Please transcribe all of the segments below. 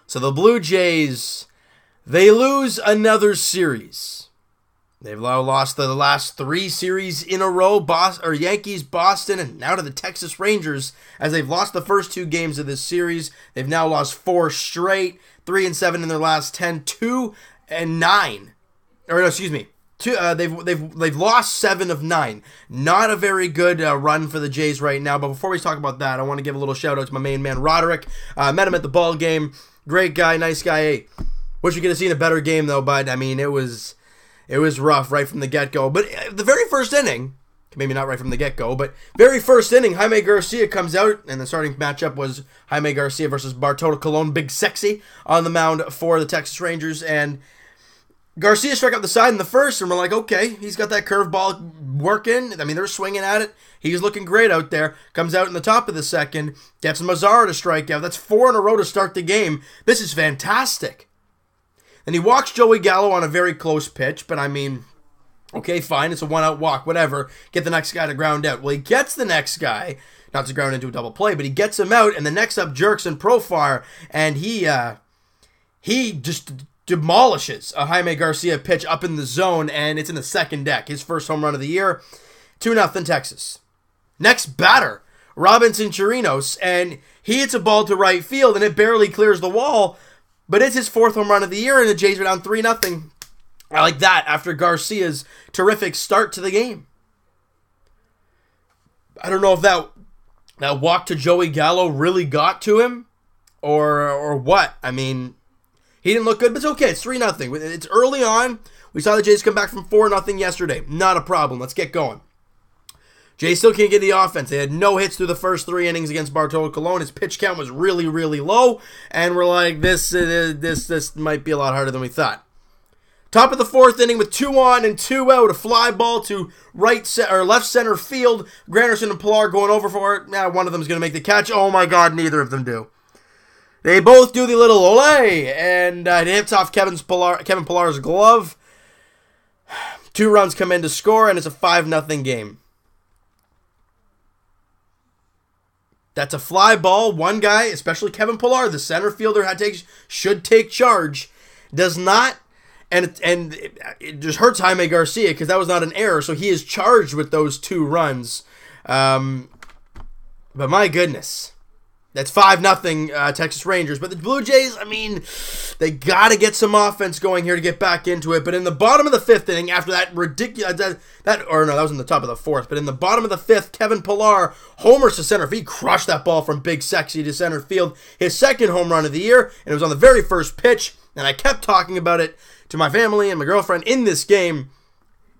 So the Blue Jays, they lose another series. They've now lost the last 3 series in a row, Yankees, Boston, and now to the Texas Rangers, as they've lost the first 2 games of this series. They've now lost 4 straight, 3-7 in their last 10, 2-9. Or no, excuse me. They've lost 7 of 9. Not a very good run for the Jays right now. But before we talk about that, I want to give a little shout out to my main man Roderick. Met him at the ball game. Great guy, nice guy. Hey, wish we could have seen a better game though. But I mean, it was rough right from the get-go. But the very first inning, maybe not right from the get-go, but very first inning, Jaime Garcia comes out, and the starting matchup was Jaime Garcia versus Bartolo Colon, Big Sexy, on the mound for the Texas Rangers, and Garcia struck out the side in the first, and we're like, okay, he's got that curveball working. I mean, they're swinging at it. He's looking great out there. Comes out in the top of the second, gets Mazzara to strike out. That's 4 in a row to start the game. This is fantastic. And he walks Joey Gallo on a very close pitch, but I mean, okay, fine, it's a 1-out walk, whatever. Get the next guy to ground out. Well, he gets the next guy, not to ground into a double play, but he gets him out, and the next up jerks in Profar, and he just demolishes a Jaime Garcia pitch up in the zone, and it's in the second deck. His first home run of the year. 2-0 Texas. Next batter, Robinson Chirinos, and he hits a ball to right field, and it barely clears the wall, but it's his 4th home run of the year, and the Jays are down 3-0. I like that after Garcia's terrific start to the game. I don't know if that walk to Joey Gallo really got to him or what. I mean, he didn't look good, but it's okay. It's 3-0. It's early on. We saw the Jays come back from 4-0 yesterday. Not a problem. Let's get going. Jays still can't get the offense. They had no hits through the first 3 innings against Bartolo Colon. His pitch count was really, really low, and we're like, this might be a lot harder than we thought. Top of the 4th inning with 2 on and 2 out, a fly ball to left center field. Granderson and Pilar going over for it. Now one of them is going to make the catch. Oh my God, neither of them do. They both do the little ole, and it hits off Kevin Pillar's glove. 2 runs come in to score, and it's a 5-0 game. That's a fly ball. One guy, especially Kevin Pillar, the center fielder, should take charge. Does not, and it just hurts Jaime Garcia because that was not an error. So he is charged with those 2 runs. But my goodness, that's 5-0 Texas Rangers. But the Blue Jays, I mean, they got to get some offense going here to get back into it. But in the bottom of the 5th inning, after that ridiculous, that was in the top of the 4th. But in the bottom of the 5th, Kevin Pillar homers to center field. He crushed that ball from Big Sexy to center field. His 2nd home run of the year, and it was on the very first pitch. And I kept talking about it to my family and my girlfriend in this game.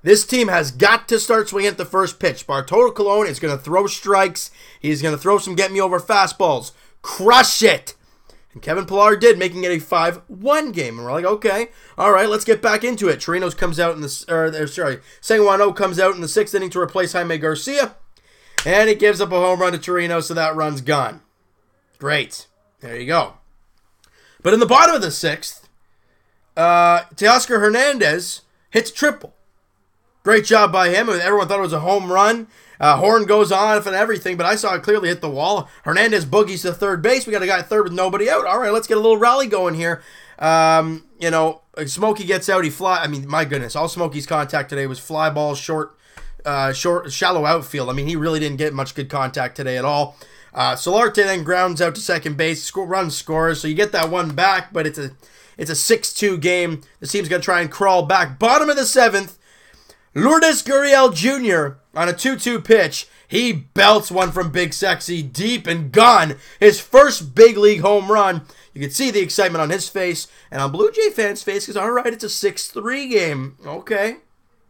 This team has got to start swinging at the first pitch. Bartolo Colon is going to throw strikes. He's going to throw some get-me-over fastballs. Crush it! And Kevin Pillar did, making it a 5-1 game. And we're like, okay, all right, let's get back into it. Chirinos comes out Sanguano comes out in the 6th inning to replace Jaime Garcia. And he gives up a home run to Chirinos, so that run's gone. Great. There you go. But in the bottom of the 6th, Teoscar Hernandez hits a triple. Great job by him. Everyone thought it was a home run. Horn goes on and everything, but I saw it clearly hit the wall. Hernandez boogies to third base. We got a guy at third with nobody out. All right, let's get a little rally going here. Smokey gets out. My goodness, all Smokey's contact today was fly balls, short, shallow outfield. I mean, he really didn't get much good contact today at all. Solarte then grounds out to second base, run scores, so you get that one back, but it's a 6-2 game. The team's going to try and crawl back. Bottom of the 7th, Lourdes Gurriel Jr. on a 2-2 pitch. He belts one from Big Sexy deep and gone. His first big league home run. You can see the excitement on his face and on Blue Jay fans' face because, all right, it's a 6-3 game. Okay.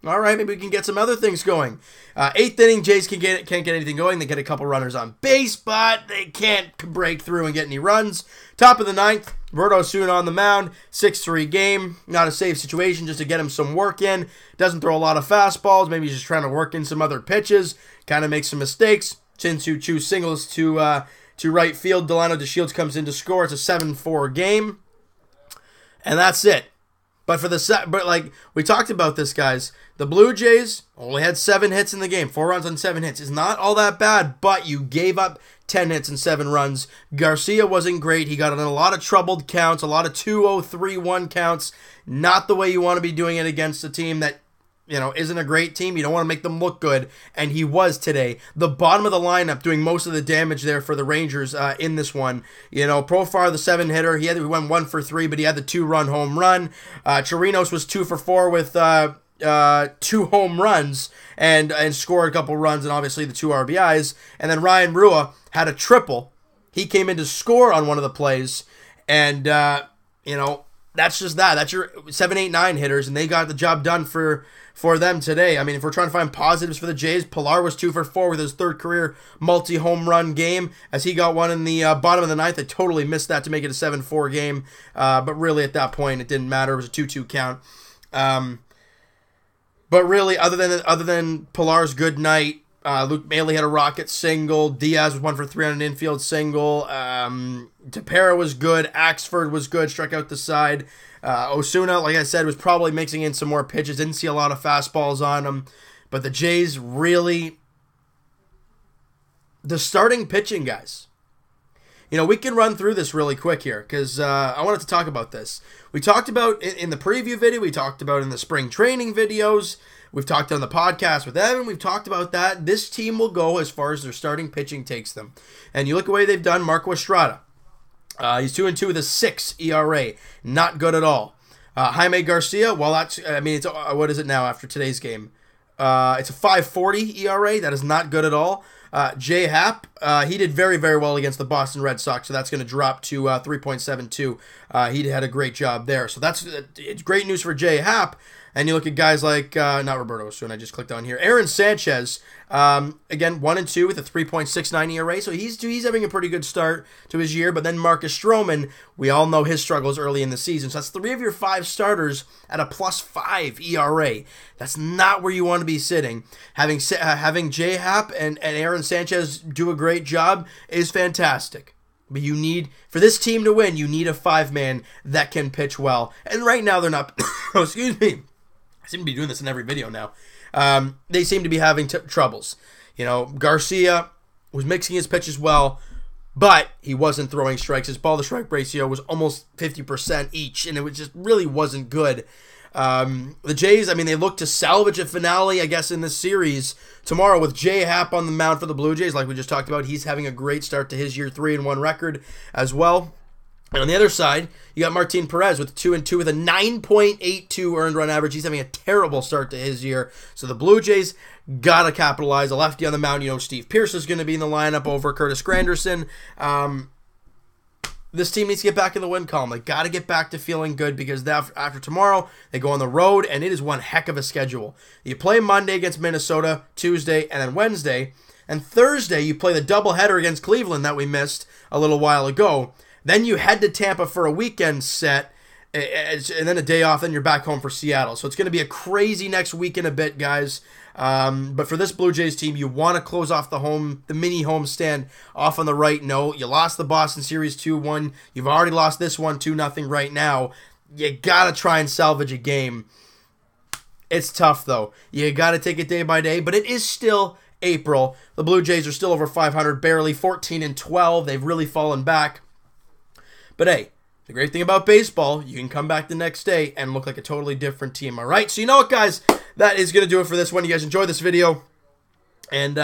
All right, maybe we can get some other things going. 8th inning, Jays can't get anything going. They get a couple runners on base, but they can't break through and get any runs. Top of the 9th, Roberto Osuna on the mound. 6-3 game. Not a safe situation, just to get him some work in. Doesn't throw a lot of fastballs. Maybe he's just trying to work in some other pitches. Kind of makes some mistakes. Chin-Soo Choo singles to right field. Delano DeShields comes in to score. It's a 7-4 game. And that's it. But like we talked about this, guys, the Blue Jays only had 7 hits in the game. 4 runs on 7 hits is not all that bad, but you gave up 10 hits and 7 runs. Garcia wasn't great. He got in a lot of troubled counts, a lot of 2-0, 3-1 counts. Not the way you want to be doing it against a team that, isn't a great team. You don't want to make them look good, and he was today. The bottom of the lineup doing most of the damage there for the Rangers in this one. Profar, the 7-hitter, he went 1 for 3, but he had the 2-run home run. Chirinos was 2 for 4 with 2 home runs and scored a couple runs and obviously the 2 RBIs. And then Ryan Rua had a triple. He came in to score on one of the plays, and that's just that. That's your 7, 8, 9 hitters, and they got the job done for them today. I mean, if we're trying to find positives for the Jays, Pilar was 2 for 4 with his 3rd career multi-home run game, as he got one in the bottom of the 9th. They totally missed that to make it a 7-4 game, but really at that point it didn't matter. It was a 2-2 count. But really, other than Pilar's good night, Luke Maley had a rocket single. Diaz was 1 for 3 on an infield single. Tepera was good. Axford was good. Struck out the side. Osuna, like I said, was probably mixing in some more pitches. Didn't see a lot of fastballs on him. But the Jays really... The starting pitching, guys. We can run through this really quick here because I wanted to talk about this. We talked about in the preview video. We talked about in the spring training videos. We've talked on the podcast with Evan. We've talked about that. This team will go as far as their starting pitching takes them. And you look at the way they've done Marco Estrada. He's 2-2 with a 6 ERA. Not good at all. Jaime Garcia, well, it's what is it now after today's game? It's a 5.40 ERA. That is not good at all. J.A Happ, he did very, very well against the Boston Red Sox, so that's going to drop to 3.72. He had a great job there. So it's great news for J.A Happ. And you look at guys like, not Roberto Osuna, I just clicked on here. Aaron Sanchez, again, 1-2 with a 3.69 ERA. So he's having a pretty good start to his year. But then Marcus Stroman, we all know his struggles early in the season. So that's 3 of your 5 starters at a +5 ERA. That's not where you want to be sitting. Having J Happ and Aaron Sanchez do a great job is fantastic. But for this team to win, you need a 5-man that can pitch well. And right now they're not, excuse me. I seem to be doing this in every video now. They seem to be having troubles. Garcia was mixing his pitches well, but he wasn't throwing strikes. His ball-to-strike ratio was almost 50% each, and it just really wasn't good. The Jays, they look to salvage a finale, I guess, in this series tomorrow with J.A Happ on the mound for the Blue Jays. Like we just talked about, he's having a great start to his year, 3-1 record as well. And on the other side, you got Martin Perez with 2-2 with a 9.82 earned run average. He's having a terrible start to his year. So the Blue Jays got to capitalize. A lefty on the mound, Steve Pearce is going to be in the lineup over Curtis Granderson. This team needs to get back in the win column. They got to get back to feeling good because after tomorrow, they go on the road, and it is one heck of a schedule. You play Monday against Minnesota, Tuesday, and then Wednesday. And Thursday, you play the doubleheader against Cleveland that we missed a little while ago. Then you head to Tampa for a weekend set, and then a day off, then you're back home for Seattle. So it's going to be a crazy next week and a bit, guys. But for this Blue Jays team, you want to close off the mini homestand off on the right note. You lost the Boston series 2-1. You've already lost this one 2-0 right now. You got to try and salvage a game. It's tough, though. You got to take it day by day, but it is still April. The Blue Jays are still over 500, barely 14-12. They've really fallen back. But hey, the great thing about baseball, you can come back the next day and look like a totally different team, all right? So you know what, guys? That is going to do it for this one. You guys enjoyed this video. And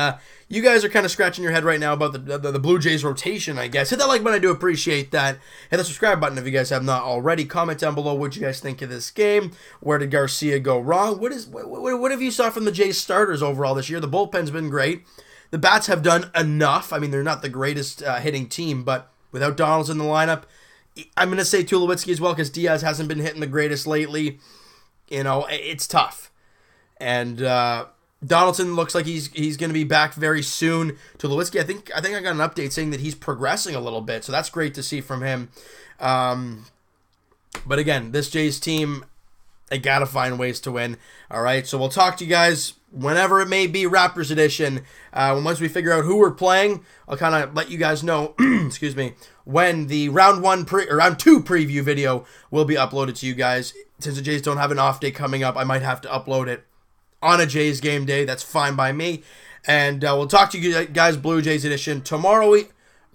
you guys are kind of scratching your head right now about the Blue Jays rotation, I guess. Hit that like button. I do appreciate that. Hit the subscribe button if you guys have not already. Comment down below what you guys think of this game. Where did Garcia go wrong? What have you saw from the Jays starters overall this year? The bullpen's been great. The bats have done enough. They're not the greatest hitting team, but without Donaldson in the lineup, I'm going to say Tulowitzki as well because Diaz hasn't been hitting the greatest lately. It's tough. And Donaldson looks like he's going to be back very soon. Tulowitzki, I think I got an update saying that he's progressing a little bit, so that's great to see from him. But again, this Jays team, they got to find ways to win. All right, so we'll talk to you guys whenever it may be, Raptors edition. Once we figure out who we're playing, I'll kind of let you guys know, excuse me, when the round 2 preview video will be uploaded to you guys. since the Jays don't have an off day coming up, I might have to upload it on a Jays game day. That's fine by me. And we'll talk to you guys, Blue Jays edition, tomorrow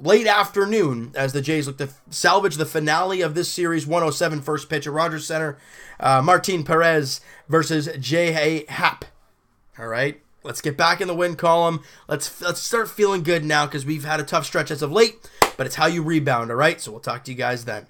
late afternoon as the Jays look to salvage the finale of this series. 107 first pitch at Rogers Center. Martin Perez versus J.A Happ. All right, let's get back in the win column. Let's start feeling good now because we've had a tough stretch as of late, but it's how you rebound, all right? So we'll talk to you guys then.